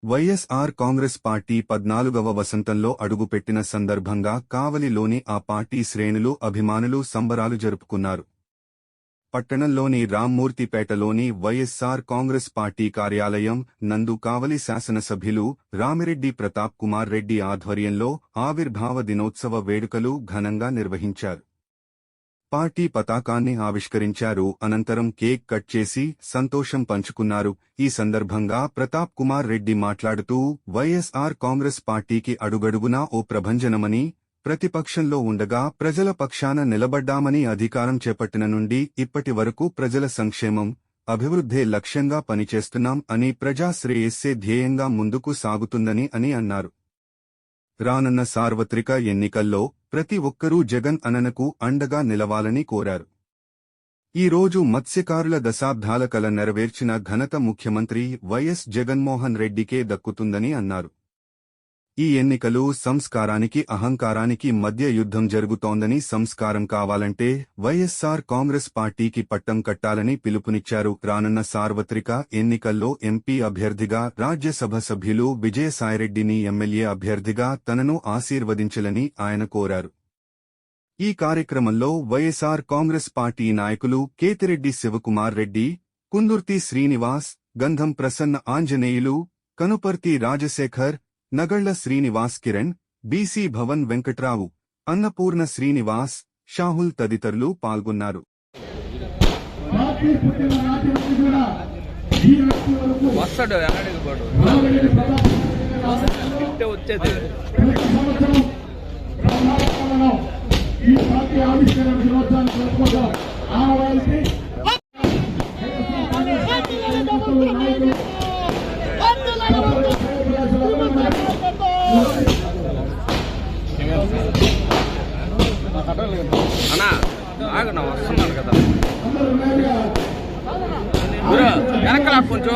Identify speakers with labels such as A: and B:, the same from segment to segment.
A: YSR Congress party 14వ వసంతంలో అడుగుపెట్టిన సందర్భంగా కావలిలోని ఆ పార్టీ శ్రేణులు అభిమానులు సంబరాలు జరుపుకున్నారు. పట్టణంలోని రామ్మూర్తిపేటలోని వైఎస్ఆర్ కాంగ్రెస్ పార్టీ కార్యాలయం నందు కావలి శాసనసభ్యులు రామిరెడ్డి ప్రతాప్ కుమార్ రెడ్డి ఆధ్వర్యంలో ఆవిర్భావ దినోత్సవ వేడుకలు ఘనంగా నిర్వహించారు. పార్టీ పతాకాన్ని ఆవిష్కరించారు. అనంతరం కేక్ కట్ చేసి సంతోషం పంచుకున్నారు. ఈ సందర్భంగా ప్రతాప్ కుమార్ రెడ్డి మాట్లాడుతూ వైఎస్ఆర్ కాంగ్రెస్ పార్టీకి అడుగడుగునా ఓ ప్రభంజనమని, ప్రతిపక్షంలో ఉండగా ప్రజల పక్షాన నిలబడ్డామని, అధికారం చేపట్టిన నుండి ఇప్పటి వరకు ప్రజల సంక్షేమం, అభివృద్ధే లక్ష్యంగా పనిచేస్తున్నాం అని, ప్రజా శ్రేయస్సే ధ్యేయంగా ముందుకు సాగుతుందని అని అన్నారు. రానున్న సార్వత్రిక ఎన్నికల్లో ప్రతి ఒక్కరూ జగన్ అన్నకు అండగా నిలవాలని కోరారు. ఈ రోజు మత్స్యకారుల దశాబ్దాల కల నెరవేర్చిన ఘనత ముఖ్యమంత్రి వైఎస్ జగన్మోహన్ రెడ్డికే దక్కుతుందని అన్నారు. ఈ ఎన్నికలు సంస్కారానికి అహంకారానికి మధ్య యుద్ధం జరుగుతోందని, సంస్కారం కావాలంటే వైఎస్ఆర్ కాంగ్రెస్ పార్టీకి పట్టం కట్టాలని పిలుపునిచ్చారు. రానున్న సార్వత్రిక ఎన్నికల్లో ఎంపీ అభ్యర్థిగా, రాజ్యసభ సభ్యులు విజయసాయిరెడ్డిని ఎమ్మెల్యే అభ్యర్థిగా తనను ఆశీర్వదించాలని ఆయన కోరారు. ఈ కార్యక్రమంలో వైఎస్ఆర్ కాంగ్రెస్ పార్టీ నాయకులు కేతిరెడ్డి శివకుమార్ రెడ్డి, కుందుర్తి శ్రీనివాస్, గంధం ప్రసన్న ఆంజనేయులు, కనుపర్తి రాజశేఖర్, నగళ్ల శ్రీనివాస్ కిరణ్, బీసీ భవన్ వెంకట్రావు, అన్నపూర్ణ శ్రీనివాస్, షాహుల్ తదితరులు పాల్గొన్నారు.
B: అన్నా ఆగనా వస్తున్నాను కదా వెనకలా కొంచెం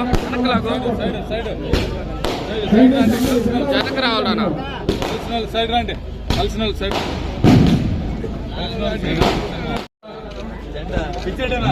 B: వెనక రావాలన్నా
C: సైడ్ రండి కలిసిన సైడ్ పిచ్చేటనా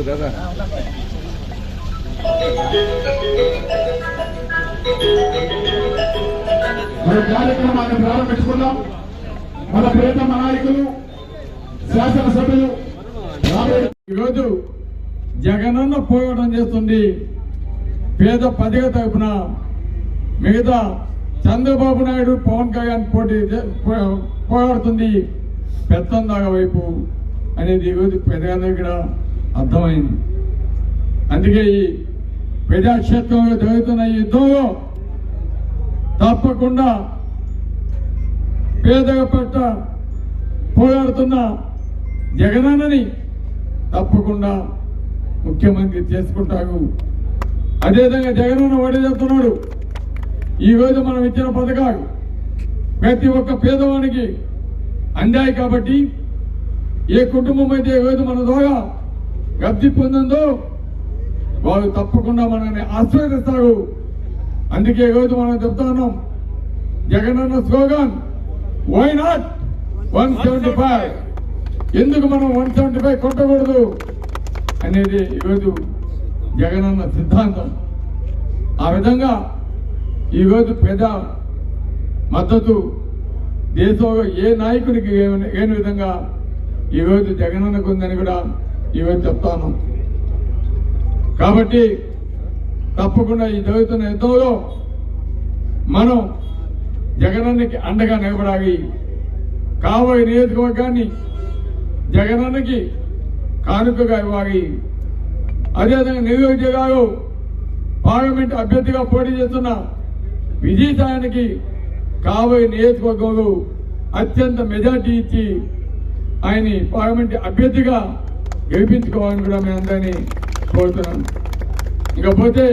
C: దాదా
D: మన కార్యక్రమాన్ని ప్రారంభించుకున్నాం. మన ప్రియతమ నాయకులు శాసనసభ్యులు ఈరోజు జగనన్న పోరాటం చేస్తుంది. పేద పదిక తరపున మిగతా చంద్రబాబు నాయుడు, పవన్ కళ్యాణ్ పోరాడుతుంది పెత్తందాగ వైపు అనేది ఈరోజు ప్రజలందరికీ కూడా అర్థమైంది. అందుకే ఈ ప్రజాక్షేత్రంలో జరుగుతున్న ఈ యుద్ధంలో తప్పకుండా పేదల పట్ల పోరాడుతున్న జగనన్నని తప్పకుండా ముఖ్యమంత్రి చేసుకుంటారు. అదేవిధంగా జగనన్న వడి చెప్తున్నాడు. ఈరోజు మనం ఇచ్చిన పథకాలు ప్రతి ఒక్క పేదవానికి అందాయి కాబట్టి ఏ కుటుంబం అయితే ఈరోజు మన ద్వారా లబ్ధి పొందిందో వారు తప్పకుండా మనల్ని ఆశీర్వదిస్తారు. అందుకే ఈరోజు మనం చెప్తా ఉన్నాం, జగనన్న స్లోగన్ వై నాట్ 175, ఎందుకు మనం 175 కొట్టకూడదు అనేది ఈరోజు జగనన్న సిద్ధాంతం. ఆ విధంగా ఈరోజు ప్రజా మద్దతు దేశంలో ఏ నాయకుడికి లేని విధంగా ఈరోజు జగనన్నకు ఉందని కూడా ఈరోజు చెప్తాను. కాబట్టి తప్పకుండా ఈ జరుగుతున్న యుద్ధంలో మనం జగనన్నకి అండగా నిలబడాలి. కావలి నియోజకవర్గాన్ని జగనన్నకి కానుకగా ఇవ్వాలి. అదేవిధంగా నెల్లూరు జిల్లాలో పార్లమెంట్ అభ్యర్థిగా పోటీ చేస్తున్న విజయసాయానికి కాబోయే నియోజకవర్గంలో అత్యంత మెజార్టీ ఇచ్చి ఆయన్ని పార్లమెంట్ అభ్యర్థిగా గెలిపించుకోవాలని కూడా మేము అందరినీ కోరుతున్నాను. ఇకపోతే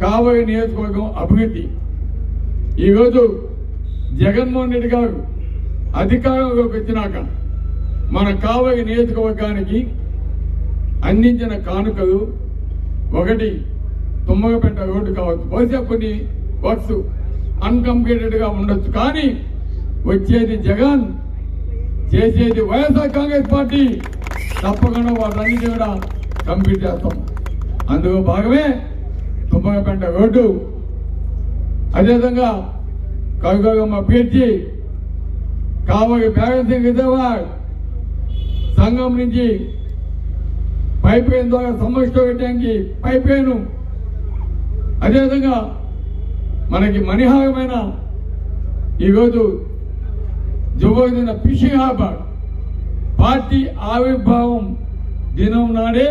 D: కాబోయే నియోజకవర్గం అభివృద్ధి. ఈరోజు జగన్మోహన్ రెడ్డి గారు అధికారంలోకి వచ్చినాక మన కాబోయే నియోజకవర్గానికి అందించిన కానుకలు ఒకటి తుమ్మగపేట రోడ్డు కావచ్చు. బహుశా కొన్ని వర్క్స్ అన్కంప్లీటెడ్ గా ఉండొచ్చు, కానీ వచ్చేది జగన్, చేసేది వైఎస్ఆర్ కాంగ్రెస్ పార్టీ. తప్పకుండా వాటన్నిటి కూడా కంప్లీట్ చేస్తాం. అందులో భాగమే తుమ్మగపేట రోడ్డు. అదేవిధంగా కవిగమ్మ పీర్చి కాబోయే బ్యాలెన్సింగ్ రిజర్వాయర్ సంఘం నుంచి పైప్ లైన్ ద్వారా సమ్మర్ ట్యాంక్ పైప్ లైన్, అదేవిధంగా మనకి మణిహారమైన ఈరోజు జుబోదిన ఫిషింగ్ హార్బర్ పార్టీ ఆవిర్భావం దినం నాడే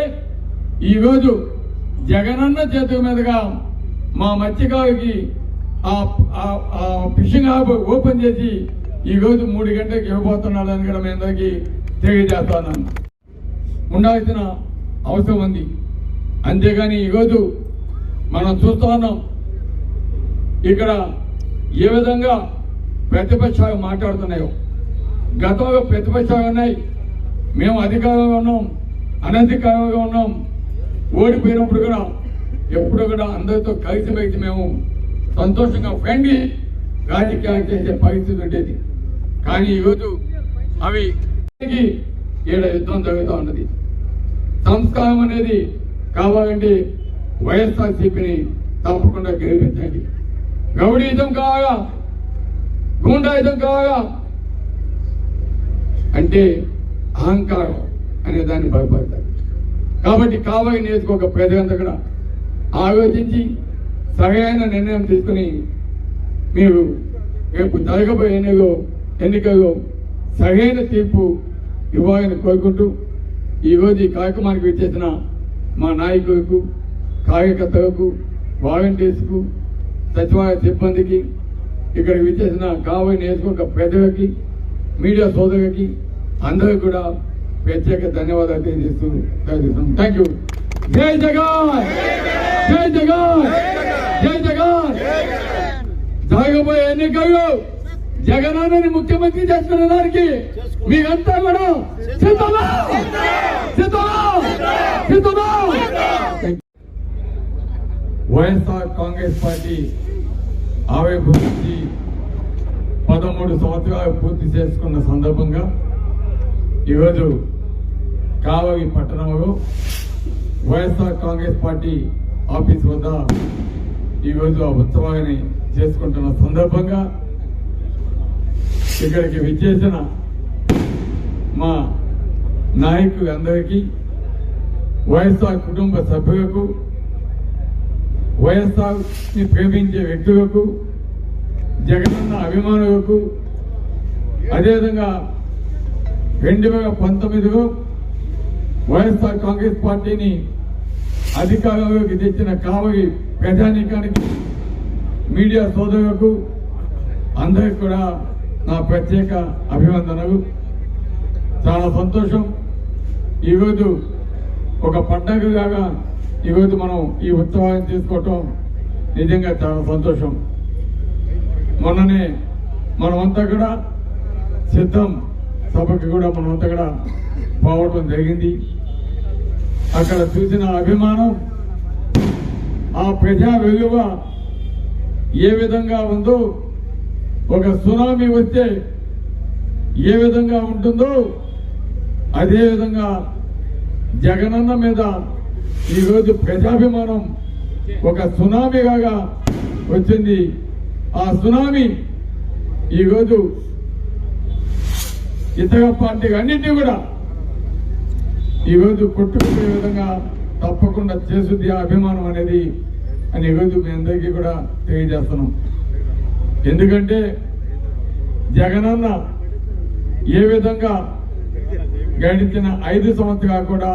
D: ఈరోజు జగనన్న చేతుల మీదుగా మా మత్స్యకారుకి ఆ ఫిషింగ్ హార్బర్ ఓపెన్ చేసి ఈరోజు 3 గంటలకు ఇవ్వబోతున్నాడని కూడా మీ అందరికీ తెలియజేస్తున్నాను. ఉండాల్సిన అవసరం ఉంది. అంతేగాని ఈరోజు మనం చూస్తా ఉన్నాం ఇక్కడ ఏ విధంగా ప్రతిపక్షాలు మాట్లాడుతున్నాయో. గతంలో ప్రతిపక్షాలు ఉన్నాయి, మేము అధికారంగా ఉన్నాం, అనధికారంగా ఉన్నాం, ఓడిపోయినప్పుడు కూడా ఎప్పుడు కూడా అందరితో కలిసిమెలిసి మేము సంతోషంగా ఫ్రెండ్లీ రాజకీయాలు చేసే పరిస్థితి ఉండేది. కానీ ఈరోజు అవి ఈడ యుద్ధం జరుగుతూ ఉన్నది. సంస్కారం అనేది కావాలంటే వైఎస్ఆర్సీపీని తప్పకుండా గెలిపించండి. రౌడీయుధం కావాలా, గూండాయుధం కావాలా అంటే అహంకారం అనే దాన్ని భయపడతారు. కాబట్టి కావాలి నేర్చుకోక ప్రజలంతా కూడా ఆలోచించి సరైన నిర్ణయం తీసుకుని మీరు రేపు జరగబోయే ఎన్నికల్లో సరైన తీర్పు ఇవ్వాలని కోరుకుంటూ ఈరోజు ఈ కార్యక్రమానికి విచ్చేసిన మా నాయకులకు, కార్యకర్తలకు, వాలంటీర్స్కు, సచివాలయ సిబ్బందికి, ఇక్కడ విచ్చేసిన కాబోయే నియోజకవర్గ ప్రజలకి, మీడియా సోదరులకి అందరికీ కూడా ప్రత్యేక ధన్యవాదాలు తెలియజేస్తున్నాం. Thank you. జై జగన్, జై జగన్, జై జగన్. జరగబోయే ఎన్నికల్లో జగనన్నని ముఖ్యమంత్రి చేసుకున్న దానికి మీరంతా కూడా సిద్ధమా? సిద్ధమా? సిద్ధమా? వైఎస్ఆర్ కాంగ్రెస్ పార్టీ ఆవిర్భవించి 13 సంవత్సరాలు పూర్తి చేసుకున్న సందర్భంగా ఈరోజు కావలి పట్టణంలో వైఎస్ఆర్ కాంగ్రెస్ పార్టీ ఆఫీస్ వద్ద ఈరోజు ఆ ఉత్సవాన్ని చేసుకుంటున్న సందర్భంగా ఇక్కడికి విచ్చేసిన మా నాయకులందరికీ, వైఎస్ఆర్ కుటుంబ సభ్యులకు, వైఎస్ఆర్ ని ప్రేమించే వ్యక్తులకు, జగనన్న అభిమానులకు, అదేవిధంగా 2019లో వైఎస్ఆర్ కాంగ్రెస్ పార్టీని అధికారంలోకి తెచ్చిన కావలి ప్రజానీకానికి, మీడియా సోదరులకు అందరికి కూడా నా ప్రత్యేక అభివందనలు. చాలా సంతోషం. ఈరోజు ఒక పండగలాగా ఈరోజు మనం ఈ ఉత్సవాన్ని చేసుకోవటం నిజంగా చాలా సంతోషం. మొన్ననే మనమంతా కూడా సిద్ధం సభకి కూడా మనమంతా కూడా పోవటం జరిగింది. అక్కడ చూసిన అభిమానం, ఆ ప్రజా విలువ ఏ విధంగా ఉందో, ఒక సునామీ వస్తే ఏ విధంగా ఉంటుందో అదే విధంగా జగనన్న మీద ఈరోజు ప్రజాభిమానం ఒక సునామీగా వచ్చింది. ఆ సునామీ ఈరోజు ఇతర పార్టీలు అన్నింటినీ కూడా ఈరోజు కొట్టుకునే విధంగా తప్పకుండా చేస్తుంది ఆ అభిమానం అనేది అని ఈరోజు మీ అందరికీ కూడా తెలియజేస్తున్నాం. ఎందుకంటే జగనన్న ఏ విధంగా గడిచిన 5 సంవత్సరాలు కూడా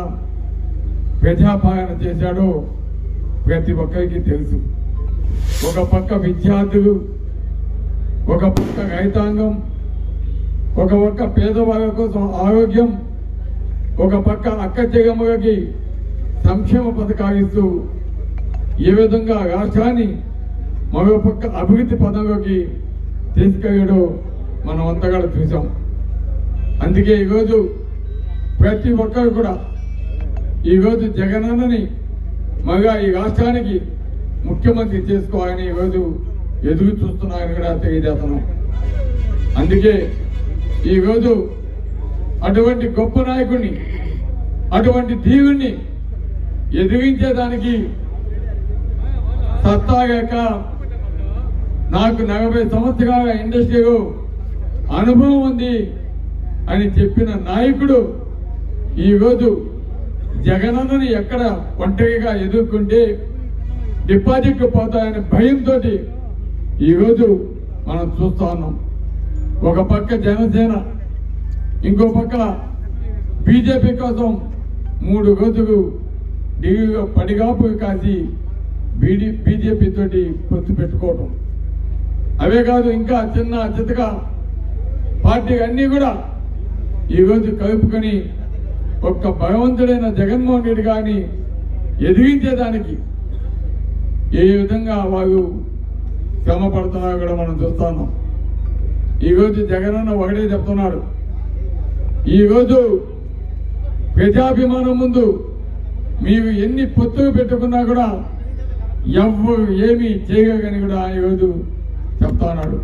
D: ప్రజాపాలన చేశాడో ప్రతి ఒక్కరికి తెలుసు. ఒక పక్క విద్యార్థులు, ఒక పక్క రైతాంగం, ఒక పక్క పేదవాళ్ళ కోసం ఆరోగ్యం, ఒక పక్క అక్క చెగమ్మకి సంక్షేమ పథకాలు ఇస్తూ ఏ విధంగా రాష్ట్రాన్ని మరో పక్క అభివృద్ధి పదంలోకి తీసుకెళ్ళడం మనం అంతగా చూసాం. అందుకే ఈరోజు ప్రతి ఒక్కరు కూడా ఈరోజు జగనన్నని మగా ఈ రాష్ట్రానికి ముఖ్యమంత్రి చేసుకోవాలని ఈరోజు ఎదురు చూస్తున్నారని కూడా తెలియజేస్తున్నాం. అందుకే ఈరోజు అటువంటి గొప్ప నాయకుడిని, అటువంటి దేవుణ్ణి ఎదిరించేదానికి సత్తాగాక నాకు 40 సంవత్సరాల ఇండస్ట్రీలో అనుభవం ఉంది అని చెప్పిన నాయకుడు ఈరోజు జగనన్నని ఎక్కడ ఒంటరిగా ఎదుర్కొంటే డిపాజిట్లు పోతాయనే భయంతో ఈరోజు మనం చూస్తా ఉన్నాం. ఒక పక్క జనసేన, ఇంకో పక్క బీజేపీ కోసం 3 రోజులు ఢిల్లీలో పడిగాపు కాసి బీజేపీ తోటి పొత్తు పెట్టుకోవడం. అవే కాదు, ఇంకా చిన్న చితక పార్టీ అన్ని కూడా ఈరోజు కలుపుకొని ఒక్క భగవంతుడైన జగన్మోహన్ రెడ్డి గారిని ఎదిరించేదానికి ఏ విధంగా వాళ్ళు శ్రమ పడుతున్నారో కూడా మనం చూస్తున్నాం. ఈరోజు జగనన్న ఒకటే చెప్తున్నాడు, ఈరోజు ప్రజాభిమానం ముందు మీరు ఎన్ని పొత్తులు పెట్టుకున్నా కూడా ఎవ్వరు ఏమీ చేయగలని కూడా ఈరోజు చెప్తా ఉన్నాడు.